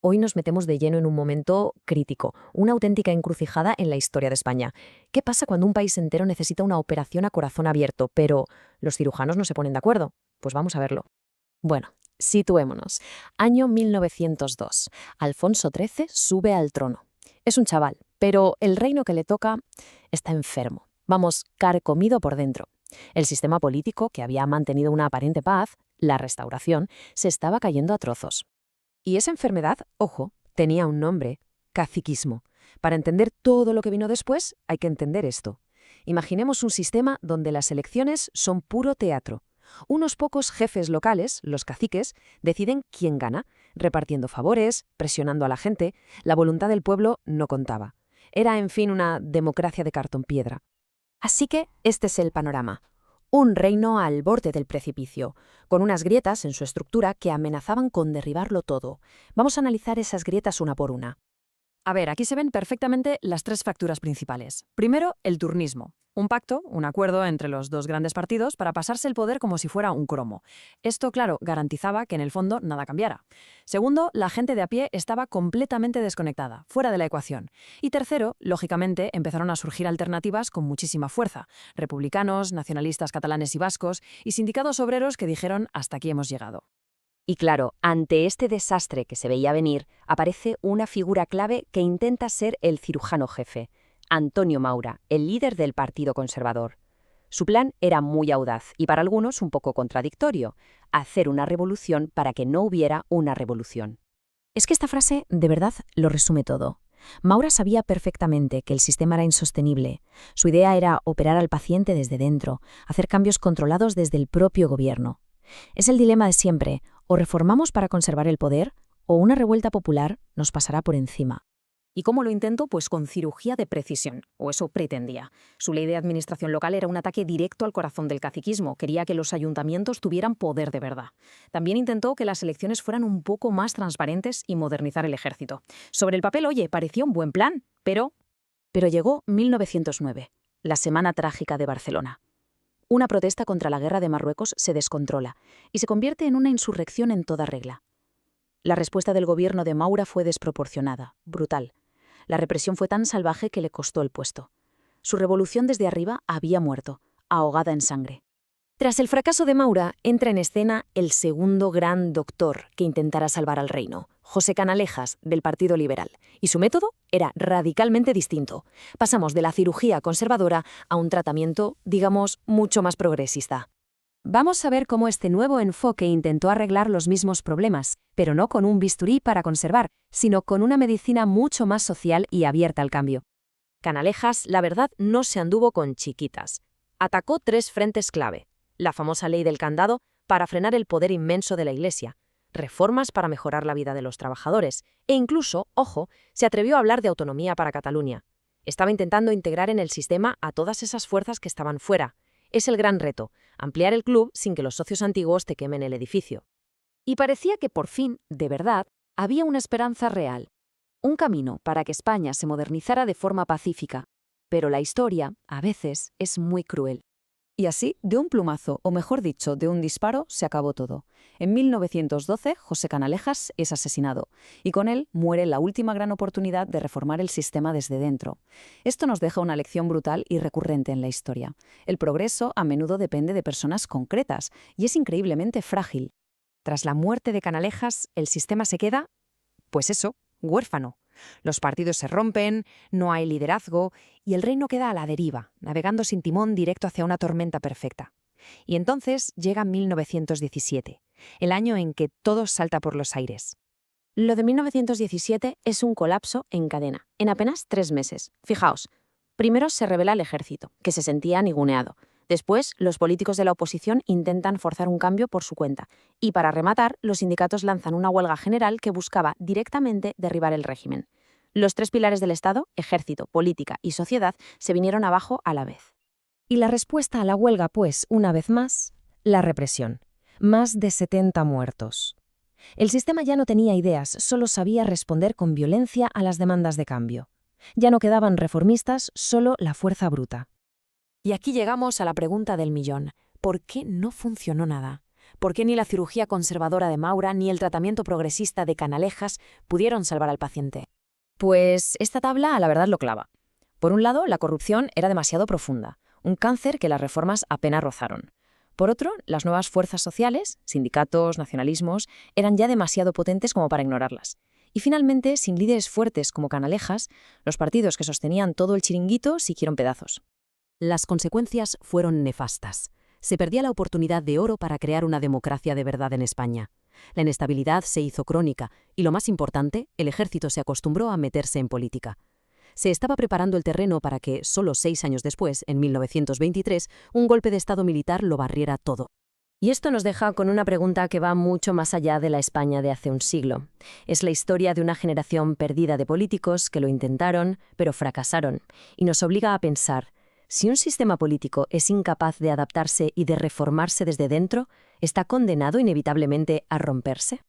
Hoy nos metemos de lleno en un momento crítico, una auténtica encrucijada en la historia de España. ¿Qué pasa cuando un país entero necesita una operación a corazón abierto, pero los cirujanos no se ponen de acuerdo? Pues vamos a verlo. Bueno, situémonos. Año 1902. Alfonso XIII sube al trono. Es un chaval, pero el reino que le toca está enfermo. Vamos, carcomido por dentro. El sistema político, que había mantenido una aparente paz, la Restauración, se estaba cayendo a trozos. Y esa enfermedad, ojo, tenía un nombre: caciquismo. Para entender todo lo que vino después, hay que entender esto. Imaginemos un sistema donde las elecciones son puro teatro. Unos pocos jefes locales, los caciques, deciden quién gana, repartiendo favores, presionando a la gente. La voluntad del pueblo no contaba. Era, en fin, una democracia de cartón piedra. Así que este es el panorama. Un reino al borde del precipicio, con unas grietas en su estructura que amenazaban con derribarlo todo. Vamos a analizar esas grietas una por una. A ver, aquí se ven perfectamente las tres fracturas principales. Primero, el turnismo. Un pacto, un acuerdo entre los dos grandes partidos para pasarse el poder como si fuera un cromo. Esto, claro, garantizaba que en el fondo nada cambiara. Segundo, la gente de a pie estaba completamente desconectada, fuera de la ecuación. Y tercero, lógicamente, empezaron a surgir alternativas con muchísima fuerza. Republicanos, nacionalistas catalanes y vascos, y sindicatos obreros que dijeron: hasta aquí hemos llegado. Y claro, ante este desastre que se veía venir, aparece una figura clave que intenta ser el cirujano jefe: Antonio Maura, el líder del Partido Conservador. Su plan era muy audaz y para algunos un poco contradictorio: hacer una revolución para que no hubiera una revolución. Es que esta frase de verdad lo resume todo. Maura sabía perfectamente que el sistema era insostenible. Su idea era operar al paciente desde dentro, hacer cambios controlados desde el propio gobierno. Es el dilema de siempre: o reformamos para conservar el poder, o una revuelta popular nos pasará por encima. ¿Y cómo lo intentó? Pues con cirugía de precisión, o eso pretendía. Su ley de administración local era un ataque directo al corazón del caciquismo. Quería que los ayuntamientos tuvieran poder de verdad. También intentó que las elecciones fueran un poco más transparentes y modernizar el ejército. Sobre el papel, oye, parecía un buen plan, pero llegó 1909, la Semana Trágica de Barcelona. Una protesta contra la guerra de Marruecos se descontrola y se convierte en una insurrección en toda regla. La respuesta del gobierno de Maura fue desproporcionada, brutal. La represión fue tan salvaje que le costó el puesto. Su revolución desde arriba había muerto, ahogada en sangre. Tras el fracaso de Maura, entra en escena el segundo gran doctor que intentará salvar al reino: José Canalejas, del Partido Liberal. Y su método era radicalmente distinto. Pasamos de la cirugía conservadora a un tratamiento, digamos, mucho más progresista. Vamos a ver cómo este nuevo enfoque intentó arreglar los mismos problemas, pero no con un bisturí para conservar, sino con una medicina mucho más social y abierta al cambio. Canalejas, la verdad, no se anduvo con chiquitas. Atacó tres frentes clave: la famosa ley del candado, para frenar el poder inmenso de la Iglesia; reformas para mejorar la vida de los trabajadores; e incluso, ojo, se atrevió a hablar de autonomía para Cataluña. Estaba intentando integrar en el sistema a todas esas fuerzas que estaban fuera. Es el gran reto: ampliar el club sin que los socios antiguos te quemen el edificio. Y parecía que por fin, de verdad, había una esperanza real. Un camino para que España se modernizara de forma pacífica. Pero la historia, a veces, es muy cruel. Y así, de un plumazo, o mejor dicho, de un disparo, se acabó todo. En 1912, José Canalejas es asesinado, y con él muere la última gran oportunidad de reformar el sistema desde dentro. Esto nos deja una lección brutal y recurrente en la historia. El progreso a menudo depende de personas concretas, y es increíblemente frágil. Tras la muerte de Canalejas, el sistema se queda, pues eso, huérfano. Los partidos se rompen, no hay liderazgo y el reino queda a la deriva, navegando sin timón directo hacia una tormenta perfecta. Y entonces llega 1917, el año en que todo salta por los aires. Lo de 1917 es un colapso en cadena, en apenas 3 meses. Fijaos, primero se rebela el ejército, que se sentía ninguneado. Después, los políticos de la oposición intentan forzar un cambio por su cuenta. Y para rematar, los sindicatos lanzan una huelga general que buscaba directamente derribar el régimen. Los tres pilares del Estado, ejército, política y sociedad, se vinieron abajo a la vez. Y la respuesta a la huelga, pues, una vez más, la represión. Más de 70 muertos. El sistema ya no tenía ideas, solo sabía responder con violencia a las demandas de cambio. Ya no quedaban reformistas, solo la fuerza bruta. Y aquí llegamos a la pregunta del millón: ¿por qué no funcionó nada? ¿Por qué ni la cirugía conservadora de Maura ni el tratamiento progresista de Canalejas pudieron salvar al paciente? Pues esta tabla a la verdad lo clava. Por un lado, la corrupción era demasiado profunda, un cáncer que las reformas apenas rozaron. Por otro, las nuevas fuerzas sociales, sindicatos, nacionalismos, eran ya demasiado potentes como para ignorarlas. Y finalmente, sin líderes fuertes como Canalejas, los partidos que sostenían todo el chiringuito siguieron pedazos. Las consecuencias fueron nefastas. Se perdía la oportunidad de oro para crear una democracia de verdad en España. La inestabilidad se hizo crónica y, lo más importante, el ejército se acostumbró a meterse en política. Se estaba preparando el terreno para que, solo 6 años después, en 1923, un golpe de Estado militar lo barriera todo. Y esto nos deja con una pregunta que va mucho más allá de la España de hace un siglo. Es la historia de una generación perdida de políticos que lo intentaron, pero fracasaron, y nos obliga a pensar: si un sistema político es incapaz de adaptarse y de reformarse desde dentro, ¿está condenado inevitablemente a romperse?